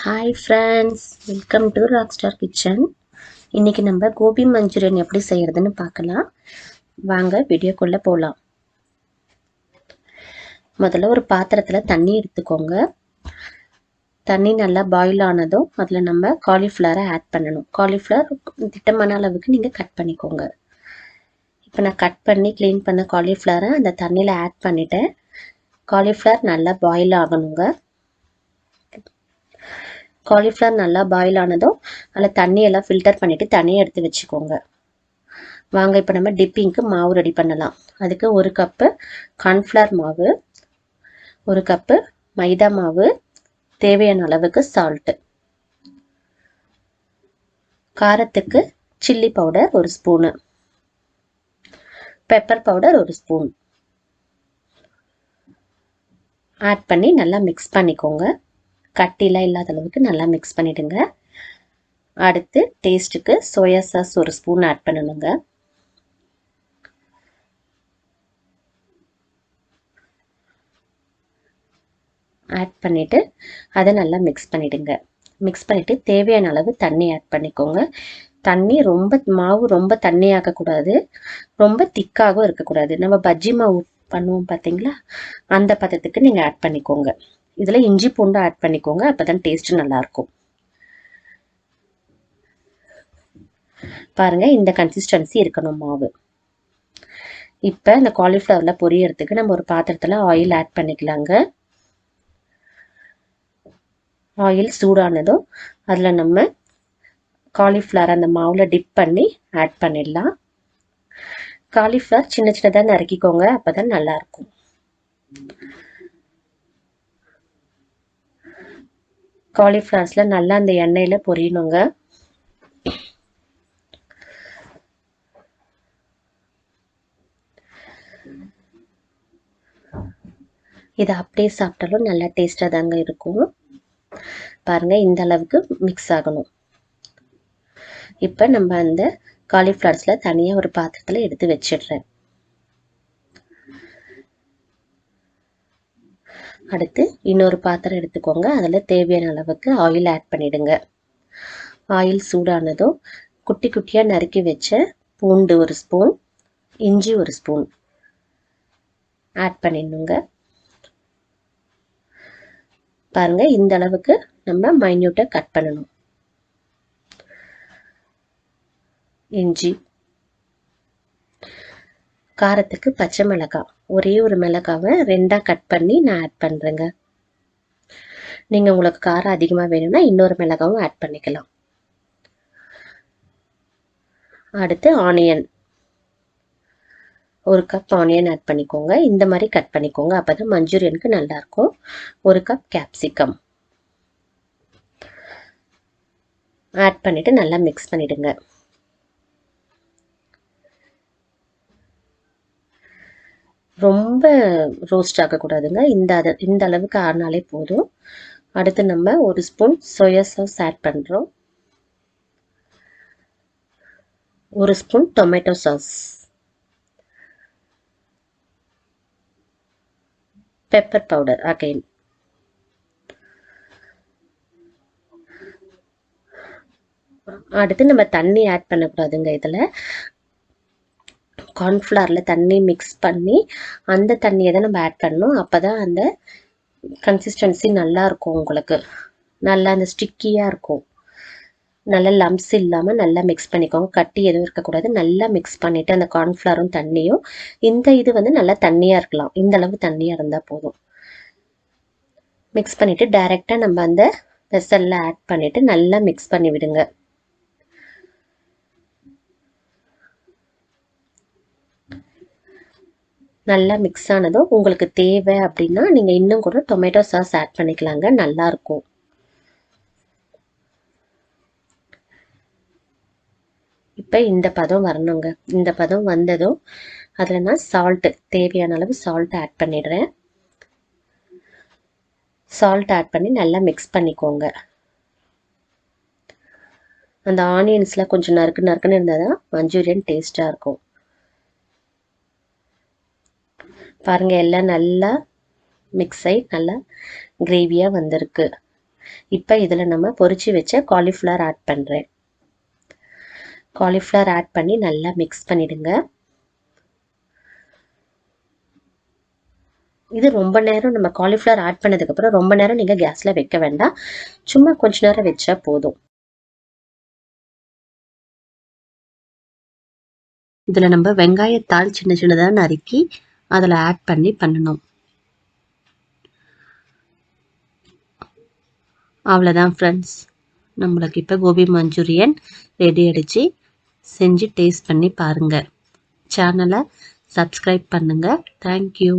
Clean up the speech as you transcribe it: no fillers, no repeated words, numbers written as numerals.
Hi friends, welcome to Rockstar kitchen. இன்றைக்கி நம்ம Gopi Manchurian எப்படி செய்கிறதுன்னு பார்க்கலாம். வாங்க வீடியோக்குள்ளே போகலாம். முதல்ல ஒரு பாத்திரத்தில் தண்ணி எடுத்துக்கோங்க. தண்ணி நல்லா பாயில் ஆனதும் அதில் நம்ம காலிஃப்ளவரை ஆட் பண்ணணும். காலிஃப்ளவர் திட்டமான அளவுக்கு நீங்கள் கட் பண்ணிக்கோங்க. இப்போ நான் கட் பண்ணி க்ளீன் பண்ண காலிஃப்ளவரை அந்த தண்ணியில் ஆட் பண்ணிவிட்டேன். காலிஃப்ளவர் நல்லா பாயில் ஆகணுங்க. காலிஃப்ளவர் நல்லா பாயில் ஆனதும் அதில் தண்ணியெல்லாம் ஃபில்டர் பண்ணிவிட்டு தண்ணியை எடுத்து வச்சுக்கோங்க. வாங்க இப்போ நம்ம டிப்பிங்க்கு மாவு ரெடி பண்ணலாம். அதுக்கு 1 கப்பு கார்ன்ஃப்ளவர் மாவு, 1 கப்பு மைதா மாவு, தேவையான அளவுக்கு சால்ட்டு, காரத்துக்கு chilli powder 1 spoon, pepper powder 1 spoon add பண்ணி நல்லா மிக்ஸ் பண்ணிக்கோங்க. கட்டிலாம் இல்லாத அளவுக்கு நல்லா மிக்ஸ் பண்ணிவிடுங்க. அடுத்து டேஸ்ட்டுக்கு சோயா சாஸ் 1 ஸ்பூன் ஆட் பண்ணணுங்க. ஆட் பண்ணிவிட்டு அதை நல்லா மிக்ஸ் பண்ணிவிடுங்க. மிக்ஸ் பண்ணிவிட்டு தேவையான அளவு தண்ணி ஆட் பண்ணிக்கோங்க. தண்ணி மாவு ரொம்ப தண்ணி ஆக்கக்கூடாது, ரொம்ப திக்காகவும் இருக்கக்கூடாது. நம்ம பஜ்ஜி மாவு பண்ணுவோம் பார்த்தீங்களா, அந்த பதத்துக்கு நீங்கள் ஆட் பண்ணிக்கோங்க. இதில் இஞ்சி பூண்டு ஆட் பண்ணிக்கோங்க, அப்போ தான் டேஸ்ட்டு நல்லாயிருக்கும். பாருங்கள், இந்த கன்சிஸ்டன்சி இருக்கணும் மாவு. இப்போ இந்த காலிஃப்ளவரில் பொரியறதுக்கு நம்ம ஒரு பாத்திரத்தில் ஆயில் ஆட் பண்ணிக்கலாங்க. ஆயில் சூடானதும் அதில் நம்ம காலிஃப்ளவர் அந்த மாவில் டிப் பண்ணி ஆட் பண்ணிடலாம். காலிஃப்ளவர் சின்ன சின்னதாக நறுக்கிக்கோங்க, அப்போ தான் நல்லாயிருக்கும். காலிஃப்ளவர்ஸில் நல்லா அந்த எண்ணெயில் பொரியணுங்க. இதை அப்படியே சாப்பிட்டாலும் நல்லா டேஸ்ட்டாக தாங்க இருக்கும். பாருங்கள், இந்த அளவுக்கு மிக்ஸ் ஆகணும். இப்போ நம்ம அந்த காலிஃப்ளவர்ஸில் தனியாக ஒரு பாத்திரத்தில் எடுத்து வச்சிடுறேன். அடுத்து இன்னொரு பாத்திரம் எடுத்துக்கோங்க. அதில் தேவையான அளவுக்கு ஆயில் ஆட் பண்ணிவிடுங்க. ஆயில் சூடானதும் குட்டி குட்டியாக நறுக்கி வச்ச பூண்டு 1 ஸ்பூன், இஞ்சி 1 ஸ்பூன் ஆட் பண்ணிடணுங்க. பாருங்கள், இந்த அளவுக்கு நம்ம மைன்யூட்டாக கட் பண்ணணும். இஞ்சி, காரத்துக்கு பச்சை மிளகாய், ஒரே ஒரு மிளகாவை 2ஆக கட் பண்ணி நான் ஆட் பண்ணுறேங்க. நீங்கள் உங்களுக்கு காரம் அதிகமாக வேணும்னா இன்னொரு மிளகாவும் ஆட் பண்ணிக்கலாம். அடுத்து ஆனியன், 1 கப் ஆனியன் ஆட் பண்ணிக்கோங்க. இந்த மாதிரி கட் பண்ணிக்கோங்க, அப்போ தான் மஞ்சூரியனுக்கு நல்லாயிருக்கும். 1 கப் கேப்சிகம் ஆட் பண்ணிவிட்டு நல்லா மிக்ஸ் பண்ணிவிடுங்க. ரொம்ப ரோஸ்ட் ஆகக்கூடாதுங்க, இந்த அளவுக்கு ஆனாலே போதும். அடுத்து நம்ம 1 ஸ்பூன் சோயா சாஸ் ஆட் பண்ணுறோம். 1 spoon tomato sauce, pepper powder again, அடுத்து நம்ம தண்ணி ஆட் பண்ணக்கூடாதுங்க. இதில் கார்ன்ஃப்ளவரில் தண்ணி மிக்ஸ் பண்ணி அந்த தண்ணியை தான் நம்ம ஆட் பண்ணணும். அப்போ தான் அந்த கன்சிஸ்டன்சி நல்லாயிருக்கும், உங்களுக்கு நல்லா அந்த ஸ்டிக்கியாக இருக்கும். நல்லா லம்ப்ஸ் இல்லாமல் நல்லா மிக்ஸ் பண்ணிக்கோங்க. கட்டி எதுவும் இருக்கக்கூடாது. நல்லா மிக்ஸ் பண்ணிவிட்டு அந்த கார்ன்ஃப்ளவரும் தண்ணியும், இந்த இது வந்து நல்லா தண்ணியாக இருக்கலாம், இந்த அளவு தண்ணியாக இருந்தால் போதும். மிக்ஸ் பண்ணிவிட்டு டைரெக்டாக நம்ம அந்த வெசலில் ஆட் பண்ணிவிட்டு நல்லா மிக்ஸ் பண்ணி விடுங்க. நல்லா மிக்ஸ் ஆனதும் உங்களுக்கு தேவை அப்படின்னா நீங்கள் இன்னும் கூட டொமேட்டோ சாஸ் ஆட் பண்ணிக்கலாங்க, நல்லாயிருக்கும். இப்போ இந்த பதம் வரணுங்க. இந்த பதம் வந்ததும் அதில் நான் சால்ட்டு, தேவையான அளவு சால்ட் ஆட் பண்ணிடுறேன். சால்ட் ஆட் பண்ணி நல்லா மிக்ஸ் பண்ணிக்கோங்க. அந்த ஆனியன்ஸில் கொஞ்சம் நறுக்குன்னு இருந்தால் தான் மஞ்சூரியன் டேஸ்ட்டாக இருக்கும். பாருங்கள், எல்லாம் நல்லா மிக்ஸ் ஆகி நல்லா கிரேவியாக வந்திருக்கு. இப்போ இதில் நம்ம பொரிச்சு வச்ச காலிஃப்ளவர் ஆட் பண்ணுறேன். காலிஃப்ளவர் ஆட் பண்ணி நல்லா மிக்ஸ் பண்ணிடுங்க. இது ரொம்ப நேரம் நம்ம காலிஃப்ளவர் ஆட் பண்ணதுக்கப்புறம் ரொம்ப நேரம் நீங்கள் கேஸில் வைக்க வேண்டாம், சும்மா கொஞ்ச நேரம் வச்சா போதும். இதில் நம்ம வெங்காயத்தாள் சின்ன சின்னதாக நறுக்கி அதில் ஆட் பண்ணி பண்ணணும். அவ்வளோதான் ஃப்ரெண்ட்ஸ், நம்மளுக்கு இப்போ கோபி மஞ்சூரியன் ரெடி ஆகிடுச்சு. செஞ்சு டேஸ்ட் பண்ணி பாருங்கள். சேனலை சப்ஸ்கிரைப் பண்ணுங்கள். தேங்க்யூ.